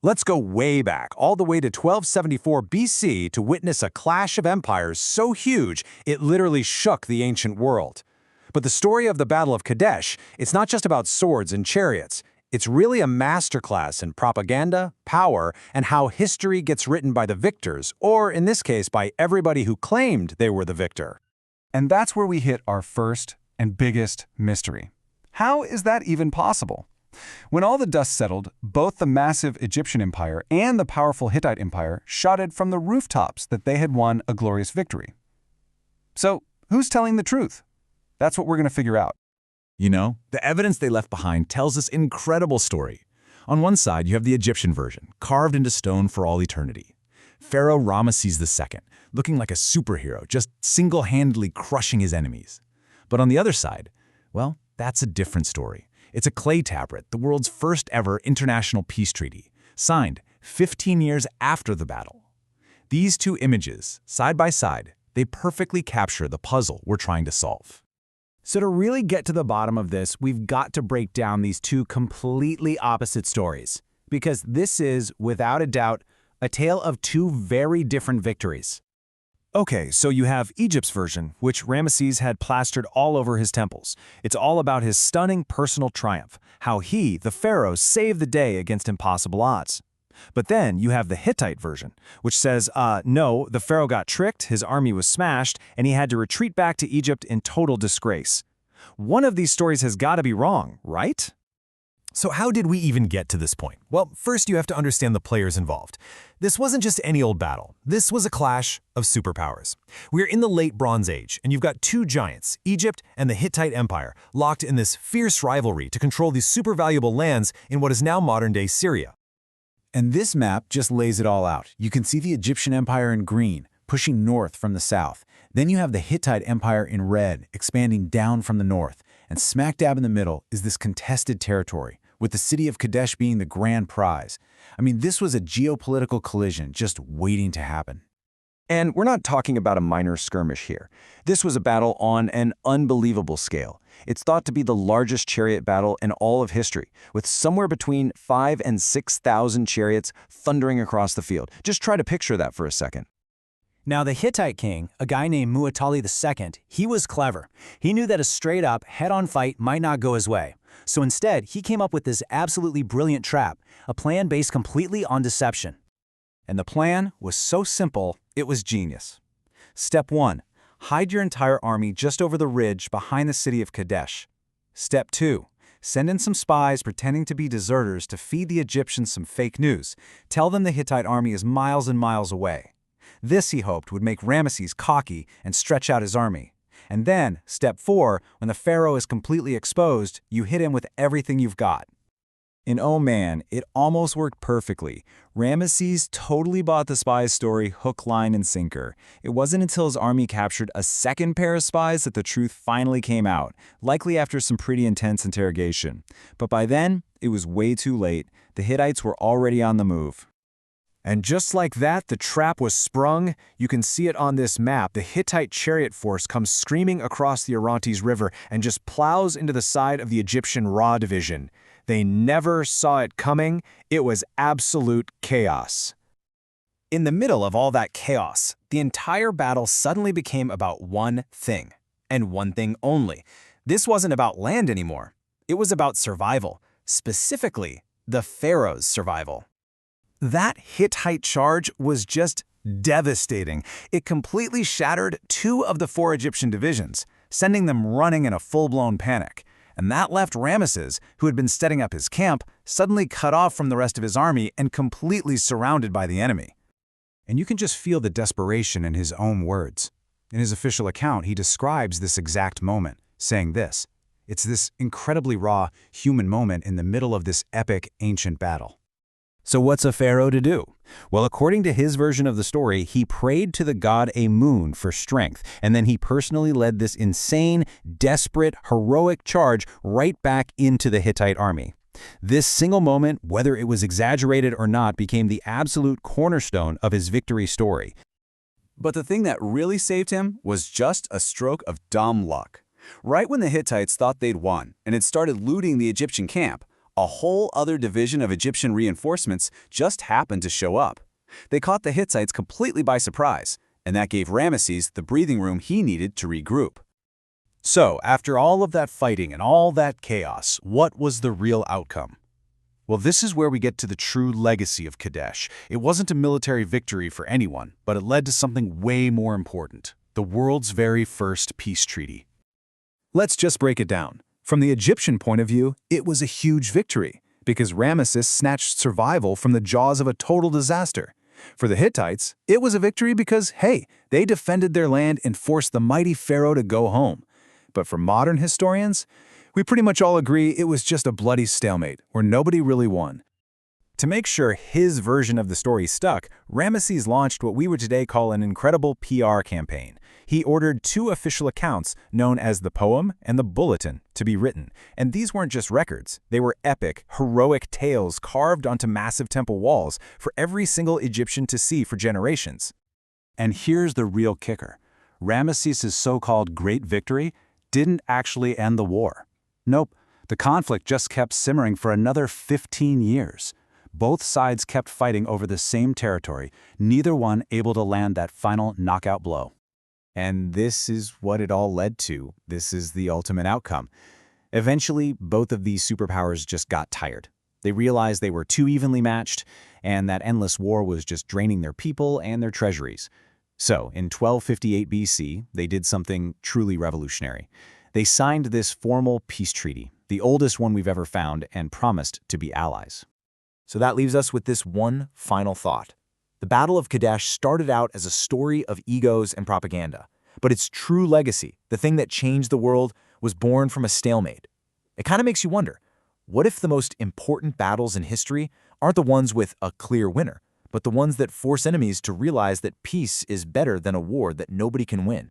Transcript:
Let's go way back, all the way to 1274 BC to witness a clash of empires so huge it literally shook the ancient world. But the story of the Battle of Kadesh, it's not just about swords and chariots. It's really a masterclass in propaganda, power, and how history gets written by the victors, or in this case, by everybody who claimed they were the victor. And that's where we hit our first and biggest mystery. How is that even possible? When all the dust settled, both the massive Egyptian empire and the powerful Hittite empire shouted from the rooftops that they had won a glorious victory. So, who's telling the truth? That's what we're going to figure out. You know, the evidence they left behind tells this incredible story. On one side, you have the Egyptian version, carved into stone for all eternity. Pharaoh Ramesses II, looking like a superhero, just single-handedly crushing his enemies. But on the other side, well, that's a different story. It's a clay tablet, the world's first ever international peace treaty, signed 15 years after the battle. These two images, side by side, they perfectly capture the puzzle we're trying to solve. So to really get to the bottom of this, we've got to break down these two completely opposite stories, because this is, without a doubt, a tale of two very different victories. Okay, so you have Egypt's version, which Ramesses had plastered all over his temples. It's all about his stunning personal triumph, how he, the pharaoh, saved the day against impossible odds. But then you have the Hittite version, which says, no, the pharaoh got tricked, his army was smashed, and he had to retreat back to Egypt in total disgrace. One of these stories has got to be wrong, right? So how did we even get to this point? Well, first you have to understand the players involved. This wasn't just any old battle. This was a clash of superpowers. We're in the late Bronze Age, and you've got two giants, Egypt and the Hittite Empire, locked in this fierce rivalry to control these super valuable lands in what is now modern-day Syria. And this map just lays it all out. You can see the Egyptian Empire in green, pushing north from the south. Then you have the Hittite Empire in red, expanding down from the north. And smack dab in the middle is this contested territory, with the city of Kadesh being the grand prize. I mean, this was a geopolitical collision just waiting to happen. And we're not talking about a minor skirmish here. This was a battle on an unbelievable scale. It's thought to be the largest chariot battle in all of history, with somewhere between 5,000 and 6,000 chariots thundering across the field. Just try to picture that for a second. Now, the Hittite king, a guy named Muwatalli II, he was clever. He knew that a straight-up, head-on fight might not go his way. So instead, he came up with this absolutely brilliant trap, a plan based completely on deception. And the plan was so simple, it was genius. Step 1. Hide your entire army just over the ridge behind the city of Kadesh. Step 2. Send in some spies pretending to be deserters to feed the Egyptians some fake news. Tell them the Hittite army is miles and miles away. This, he hoped, would make Ramesses cocky and stretch out his army. And then, step 4, when the pharaoh is completely exposed, you hit him with everything you've got. And oh man, it almost worked perfectly. Ramesses totally bought the spy's story hook, line, and sinker. It wasn't until his army captured a second pair of spies that the truth finally came out, likely after some pretty intense interrogation. But by then, it was way too late. The Hittites were already on the move. And just like that, the trap was sprung. You can see it on this map. The Hittite chariot force comes screaming across the Orontes River and just plows into the side of the Egyptian Ra division. They never saw it coming. It was absolute chaos. In the middle of all that chaos, the entire battle suddenly became about one thing, and one thing only. This wasn't about land anymore. It was about survival, specifically the pharaoh's survival. That Hittite charge was just devastating. It completely shattered 2 of the 4 Egyptian divisions, sending them running in a full-blown panic. And that left Ramesses, who had been setting up his camp, suddenly cut off from the rest of his army and completely surrounded by the enemy. And you can just feel the desperation in his own words. In his official account, he describes this exact moment, saying this: "It's this incredibly raw, human moment in the middle of this epic, ancient battle." So what's a pharaoh to do? Well, according to his version of the story, he prayed to the god Amun for strength, and then he personally led this insane, desperate, heroic charge right back into the Hittite army. This single moment, whether it was exaggerated or not, became the absolute cornerstone of his victory story. But the thing that really saved him was just a stroke of dumb luck. Right when the Hittites thought they'd won and had started looting the Egyptian camp, A whole other division of Egyptian reinforcements just happened to show up. They caught the Hittites completely by surprise, and that gave Ramesses the breathing room he needed to regroup. So, after all of that fighting and all that chaos, what was the real outcome? Well, this is where we get to the true legacy of Kadesh. It wasn't a military victory for anyone, but it led to something way more important: the world's very first peace treaty. Let's just break it down. From the Egyptian point of view, it was a huge victory, because Ramesses snatched survival from the jaws of a total disaster. For the Hittites, it was a victory because, hey, they defended their land and forced the mighty pharaoh to go home. But for modern historians, we pretty much all agree it was just a bloody stalemate, where nobody really won. To make sure his version of the story stuck, Ramesses launched what we would today call an incredible PR campaign. He ordered 2 official accounts, known as the Poem and the Bulletin, to be written. And these weren't just records. They were epic, heroic tales carved onto massive temple walls for every single Egyptian to see for generations. And here's the real kicker. Ramesses' so-called great victory didn't actually end the war. Nope, the conflict just kept simmering for another 15 years. Both sides kept fighting over the same territory, neither one able to land that final knockout blow. And this is what it all led to. This is the ultimate outcome. Eventually, both of these superpowers just got tired. They realized they were too evenly matched, and that endless war was just draining their people and their treasuries. So, in 1258 BC, they did something truly revolutionary. They signed this formal peace treaty, the oldest one we've ever found, and promised to be allies. So that leaves us with this one final thought. The Battle of Kadesh started out as a story of egos and propaganda, but its true legacy, the thing that changed the world, was born from a stalemate. It kind of makes you wonder, what if the most important battles in history aren't the ones with a clear winner, but the ones that force enemies to realize that peace is better than a war that nobody can win?